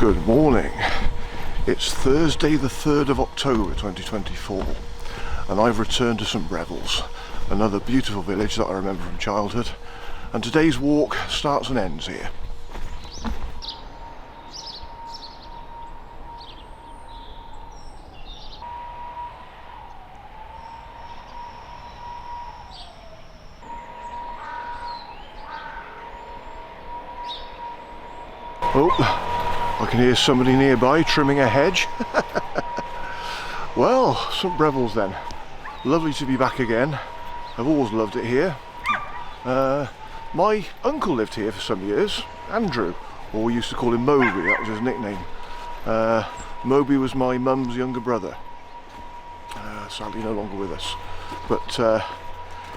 Good morning. It's Thursday the 3rd of October 2024 and I've returned to St Briavels, another beautiful village that I remember from childhood, and today's walk starts and ends here. Oh, I can hear somebody nearby trimming a hedge. Well, St Briavels then. Lovely to be back again. I've always loved it here. My uncle lived here for some years, Andrew, or we used to call him Moby, that was his nickname. Moby was my mum's younger brother. Sadly no longer with us. But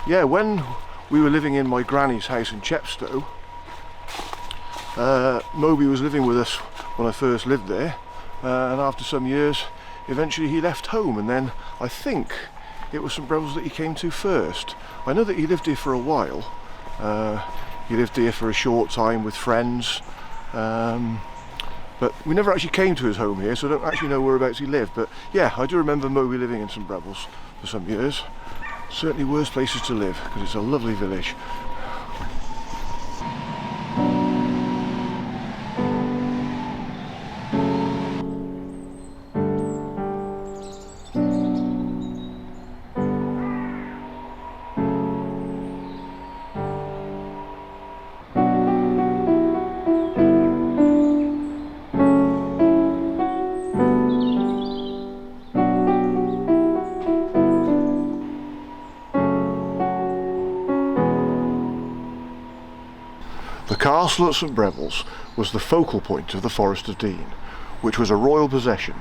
yeah, when we were living in my granny's house in Chepstow, Moby was living with us when I first lived there, and after some years eventually he left home, and then I think it was St Briavels that he came to first. I know that he lived here for a while. He lived here for a short time with friends, but we never actually came to his home here, so I don't actually know whereabouts he lived. But yeah, I do remember Moby living in St Briavels for some years. Certainly worse places to live, because it's a lovely village. The castle at St Briavels was the focal point of the Forest of Dean, which was a royal possession.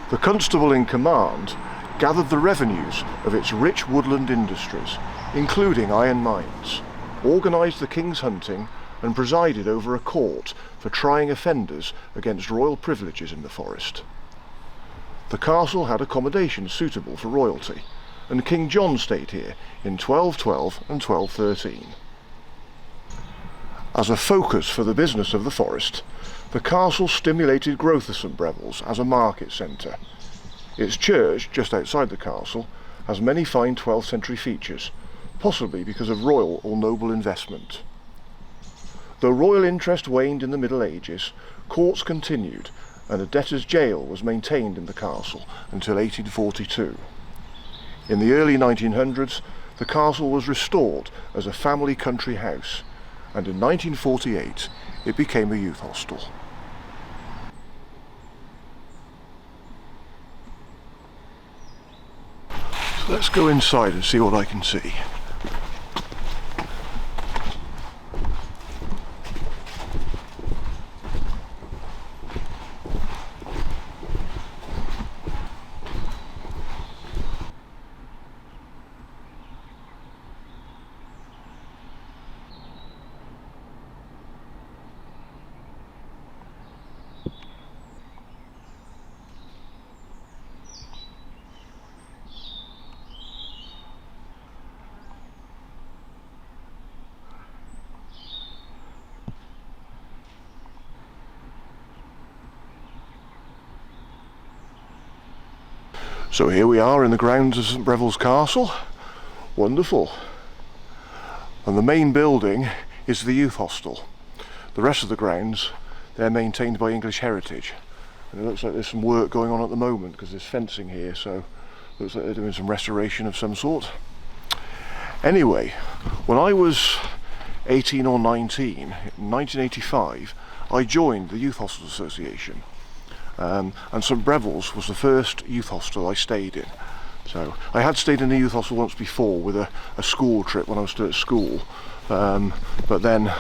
The constable in command gathered the revenues of its rich woodland industries, including iron mines, organised the king's hunting, and presided over a court for trying offenders against royal privileges in the forest. The castle had accommodation suitable for royalty, and King John stayed here in 1212 and 1213. As a focus for the business of the forest, the castle stimulated growth of St Briavels as a market centre. Its church, just outside the castle, has many fine 12th century features, possibly because of royal or noble investment. Though royal interest waned in the Middle Ages, courts continued, and a debtor's jail was maintained in the castle until 1842. In the early 1900s, the castle was restored as a family country house, and in 1948 it became a youth hostel. So let's go inside and see what I can see. So here we are in the grounds of St Briavels Castle. Wonderful. And the main building is the youth hostel. The rest of the grounds, they're maintained by English Heritage. And it looks like there's some work going on at the moment because there's fencing here, so it looks like they're doing some restoration of some sort. Anyway, when I was 18 or 19, in 1985, I joined the Youth Hostel Association. And St Briavels was the first youth hostel I stayed in. So I had stayed in a youth hostel once before with a school trip when I was still at school, but then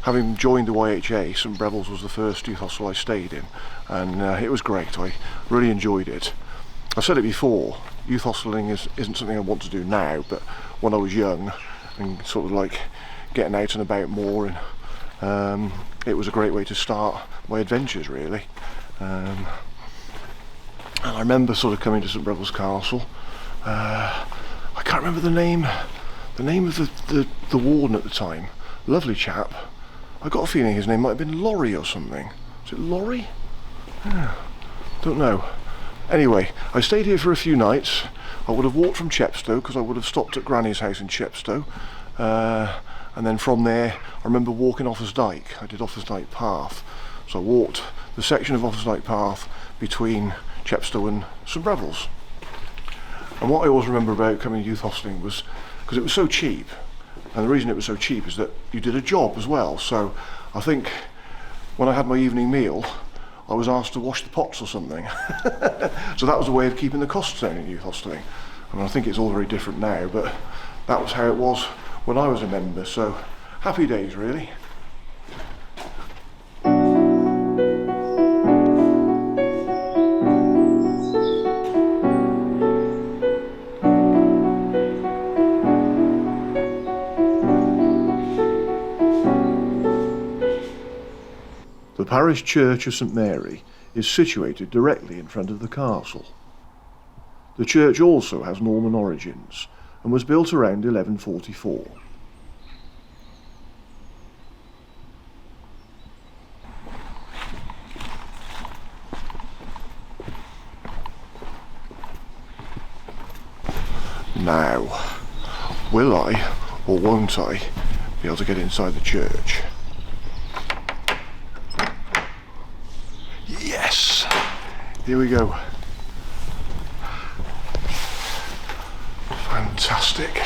having joined the YHA, St Briavels was the first youth hostel I stayed in, and it was great. I really enjoyed it. I've said it before, youth hosteling isn't something I want to do now, but when I was young and sort of like getting out and about more, and it was a great way to start my adventures really. And I remember sort of coming to St Briavels Castle. I can't remember the name of the warden at the time. Lovely chap. I got a feeling his name might have been Laurie or something. Is it Lorry? Don't know. Anyway, I stayed here for a few nights. I would have walked from Chepstow because I would have stopped at Granny's house in Chepstow. And then from there, I remember walking Offa's Dyke. I did Offa's Dyke Path. So I walked the section of Offa's Dyke Path between Chepstow and St Briavels. And what I always remember about coming to youth hosteling was because it was so cheap. And the reason it was so cheap is that you did a job as well. So I think when I had my evening meal, I was asked to wash the pots or something. So that was a way of keeping the costs down in youth hosteling. I mean, I think it's all very different now, but that was how it was when I was a member. So happy days, really. The parish church of St Mary is situated directly in front of the castle. The church also has Norman origins and was built around 1144. Now, will I or won't I be able to get inside the church? Yes! Here we go. Fantastic.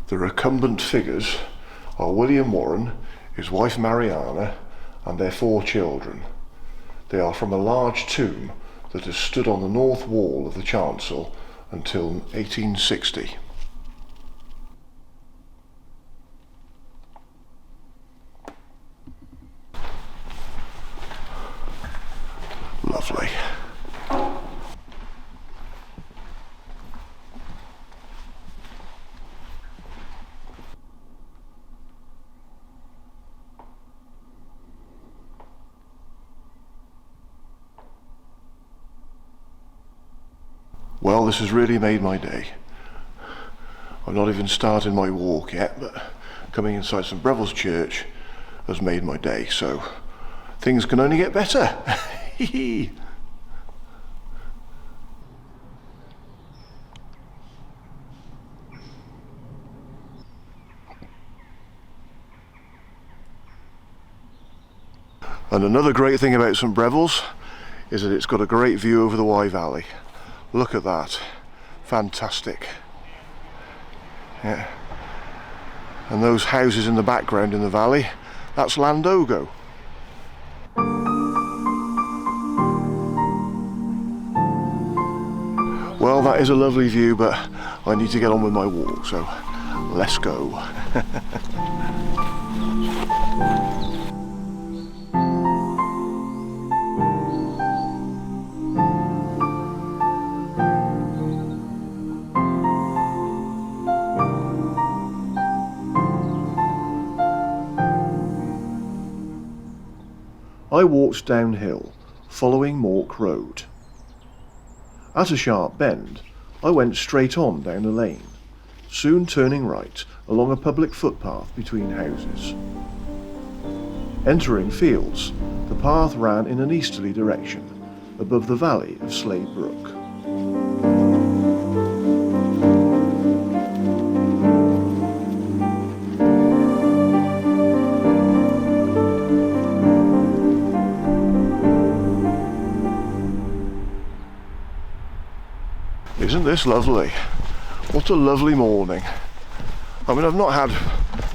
The recumbent figures are William Warren, his wife Mariana, and their 4 children. They are from a large tomb that has stood on the north wall of the chancel until 1860. Lovely. Well, this has really made my day. I've not even started my walk yet, but coming inside St Briavels Church has made my day, so things can only get better. And another great thing about St Briavels is that it's got a great view over the Wye Valley. Look at that, fantastic. Yeah. And those houses in the background in the valley, that's Landogo. Well, that is a lovely view, but I need to get on with my walk, so let's go. I walked downhill, following Mork Road. At a sharp bend, I went straight on down a lane, soon turning right along a public footpath between houses. Entering fields, the path ran in an easterly direction, above the valley of Slade Brook. Isn't this lovely? What a lovely morning. I mean, I've not had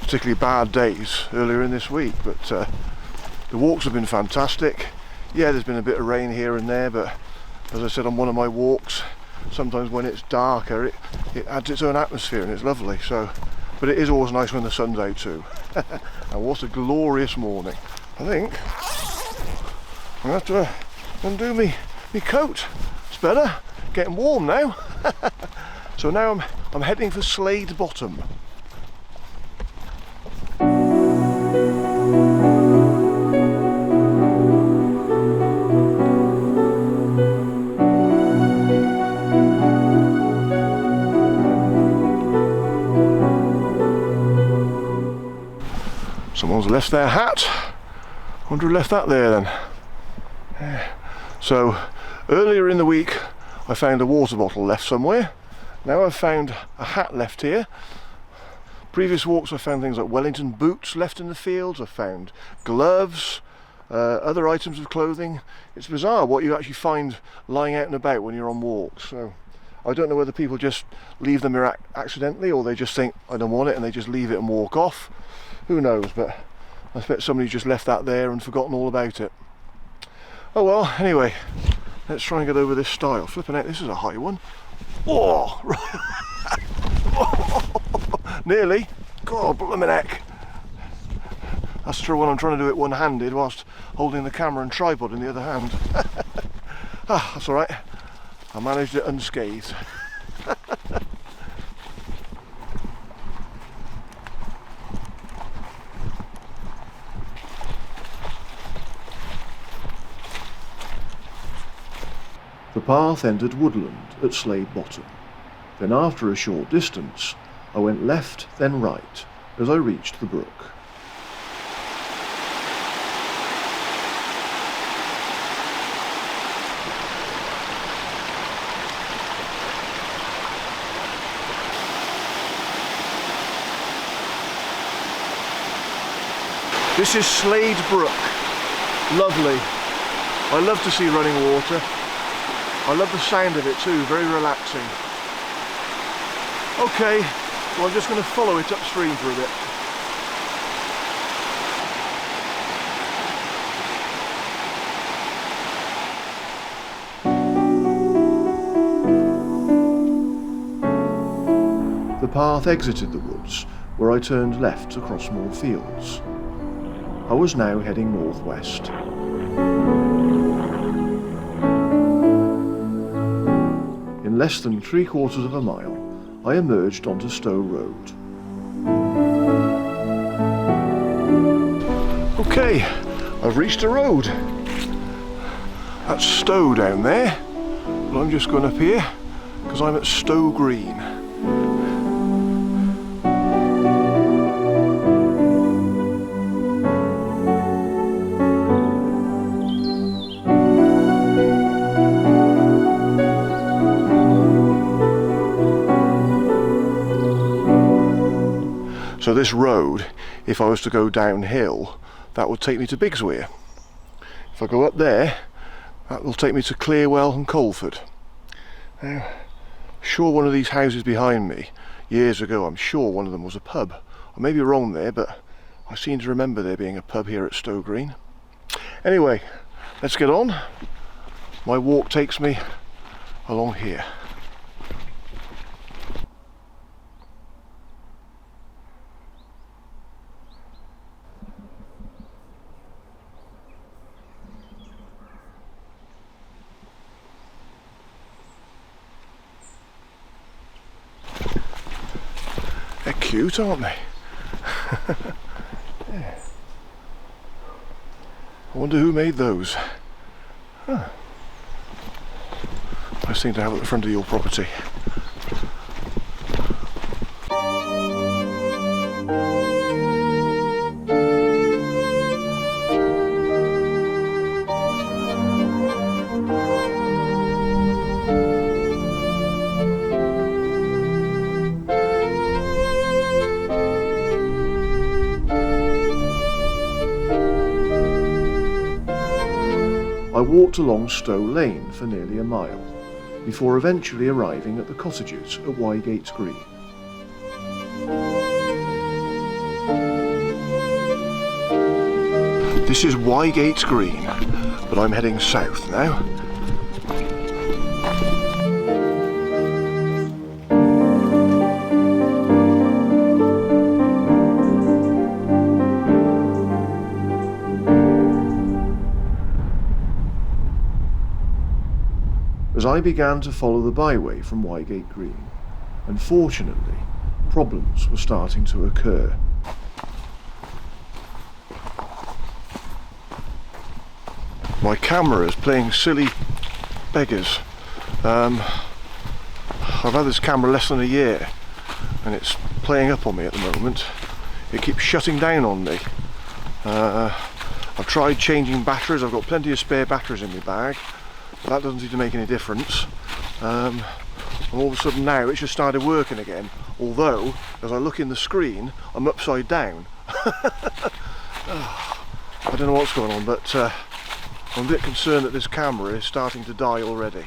particularly bad days earlier in this week, but the walks have been fantastic. Yeah, there's been a bit of rain here and there, but as I said on one of my walks, sometimes when it's darker it adds its own atmosphere and it's lovely. So, but it is always nice when the sun's out too. And what a glorious morning. I think I have to undo me coat. It's better, getting warm now. So now I'm heading for Slade Bottom. Someone's left their hat. Wonder who left that there then. So earlier in the week I found a water bottle left somewhere. Now I've found a hat left here. Previous walks I found things like Wellington boots left in the fields. I found gloves, other items of clothing. It's bizarre what you actually find lying out and about when you're on walks. So I don't know whether people just leave them here accidentally, or they just think I don't want it and they just leave it and walk off. Who knows, but I bet somebody's just left that there and forgotten all about it. Oh well, anyway, let's try and get over this stile. Flipping out, this is a high one. Oh, right. Nearly. God, blimmin' heck. That's true when I'm trying to do it one-handed whilst holding the camera and tripod in the other hand. That's alright. I managed it unscathed. The path entered woodland at Slade Bottom. Then after a short distance, I went left then right as I reached the brook. This is Slade Brook. Lovely. I love to see running water. I love the sound of it too, very relaxing. Okay, so I'm just going to follow it upstream for a bit. The path exited the woods, where I turned left across more fields. I was now heading northwest. In less than 3/4 of a mile, I emerged onto Stowe Road. Okay, I've reached a road. That's Stowe down there, but I'm just going up here because I'm at Stowe Green. So this road, if I was to go downhill, that would take me to Bigswear. If I go up there, that will take me to Clearwell and Colford. Now, sure one of these houses behind me, years ago, I'm sure one of them was a pub. I may be wrong there, but I seem to remember there being a pub here at Stowe Green. Anyway, let's get on. My walk takes me along here. They're cute, aren't they? Yeah. I wonder who made those. Huh. Nice thing to have at the front of your property. I walked along Stowe Lane for nearly a mile, before eventually arriving at the cottages at Wygates Green. This is Wygates Green, but I'm heading south now. as I began to follow the byway from Wygate Green. Unfortunately, problems were starting to occur. My camera is playing silly beggars. I've had this camera less than a year and it's playing up on me at the moment. It keeps shutting down on me. I've tried changing batteries. I've got plenty of spare batteries in my bag, but that doesn't seem to make any difference. And all of a sudden now it's just started working again, although as I look in the screen I'm upside down. I don't know what's going on, but I'm a bit concerned that this camera is starting to die already.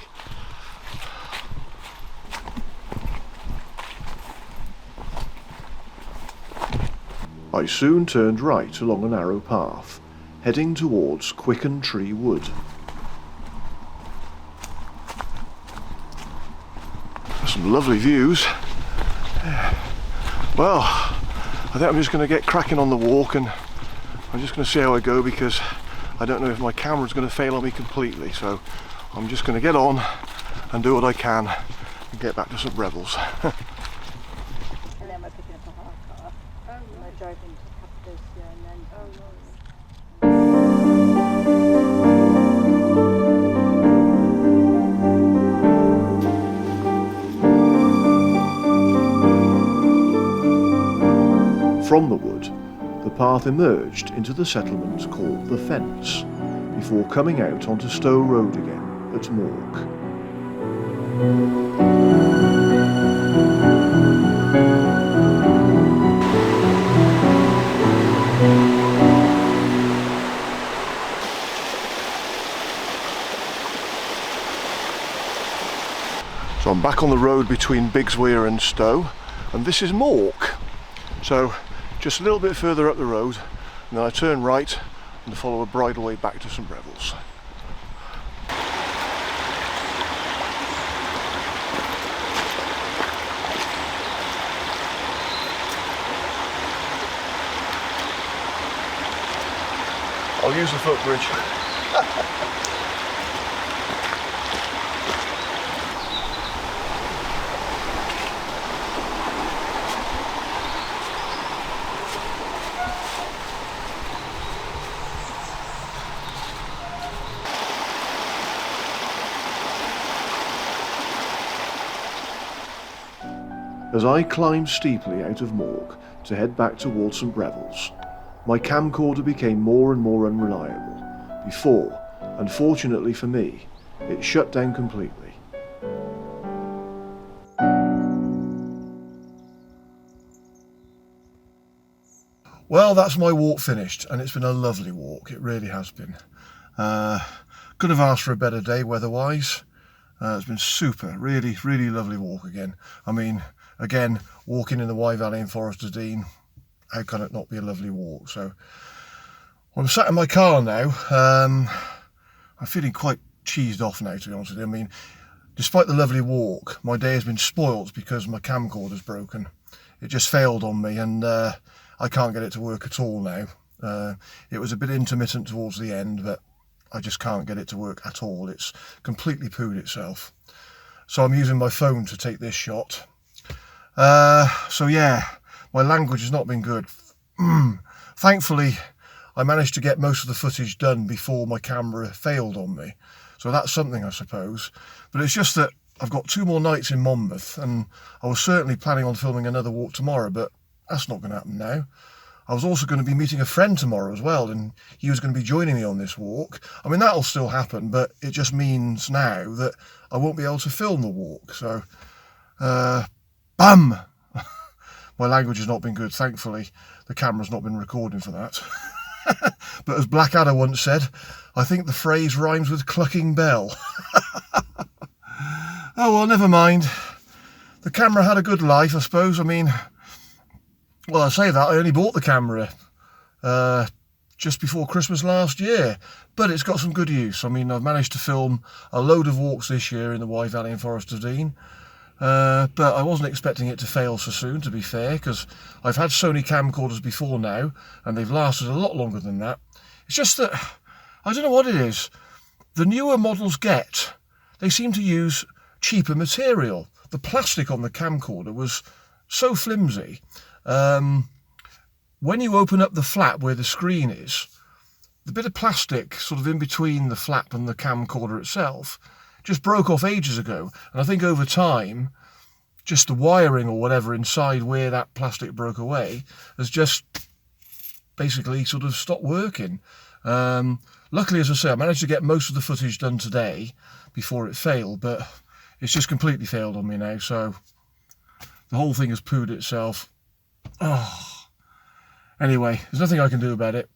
I soon turned right along a narrow path, heading towards Quicken Tree Wood. Some lovely views. Well, I think I'm just going to get cracking on the walk, and I'm just going to see how I go, because I don't know if my camera's going to fail on me completely, so I'm just going to get on and do what I can and get back to St Briavels. And then we're picking up a hire car. And we're driving to Cappadocia and then From the wood, the path emerged into the settlement called the Fence, before coming out onto Stowe Road again at Mork. So I'm back on the road between Bigswear and Stowe, and this is Mork. So just a little bit further up the road, and then I turn right and follow a bridleway back to St Briavels. I'll use the footbridge. As I climbed steeply out of Mork to head back towards St Briavels, my camcorder became more and more unreliable before, unfortunately for me, it shut down completely. Well, that's my walk finished, and it's been a lovely walk. It really has been. Could have asked for a better day weather-wise. It's been super, really, really lovely walk again. I mean, again, walking in the Wye Valley in Forest of Dean, how can it not be a lovely walk? So I'm sat in my car now. I'm feeling quite cheesed off now, to be honest with you. I mean, despite the lovely walk, my day has been spoilt because my camcorder's broken. It just failed on me, and I can't get it to work at all now. It was a bit intermittent towards the end, but I just can't get it to work at all. It's completely pooed itself. So I'm using my phone to take this shot. So yeah, my language has not been good. Thankfully, I managed to get most of the footage done before my camera failed on me. So that's something, I suppose. But it's just that I've got 2 more nights in Monmouth, and I was certainly planning on filming another walk tomorrow, but that's not going to happen now. I was also going to be meeting a friend tomorrow as well, and he was going to be joining me on this walk. I mean, that'll still happen, but it just means now that I won't be able to film the walk. So, bam! My language has not been good. Thankfully, the camera's not been recording for that. But as Blackadder once said, I think the phrase rhymes with clucking bell. Oh, well, never mind. The camera had a good life, I suppose. I mean, well, I say that, I only bought the camera just before Christmas last year, but it's got some good use. I mean, I've managed to film a load of walks this year in the Wye Valley and Forest of Dean, but I wasn't expecting it to fail so soon, to be fair, because I've had Sony camcorders before now, and they've lasted a lot longer than that. It's just that, I don't know what it is, the newer models they seemed to use cheaper material. The plastic on the camcorder was so flimsy. When you open up the flap where the screen is, the bit of plastic sort of in between the flap and the camcorder itself just broke off ages ago. And I think over time, just the wiring or whatever inside where that plastic broke away has just basically sort of stopped working. Luckily, as I say, I managed to get most of the footage done today before it failed, but it's just completely failed on me now, so the whole thing has pooed itself. Oh. Anyway, there's nothing I can do about it.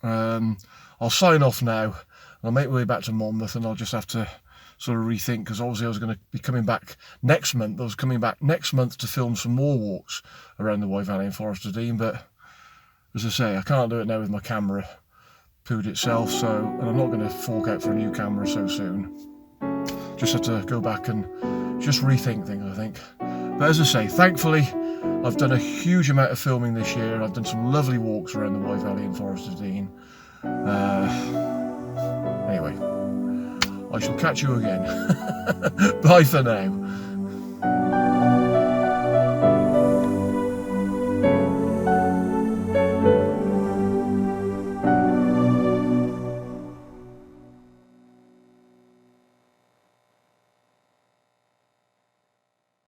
I'll sign off now. I'll make my way back to Monmouth, and I'll just have to sort of rethink, because obviously I was going to be coming back next month. I was coming back next month to film some more walks around the Wye Valley and Forest of Dean, but as I say, I can't do it now with my camera pooed itself, so, and I'm not going to fork out for a new camera so soon. Just have to go back and just rethink things, I think. But as I say, thankfully, I've done a huge amount of filming this year. I've done some lovely walks around the Wye Valley and Forest of Dean. Anyway, I shall catch you again. Bye for now.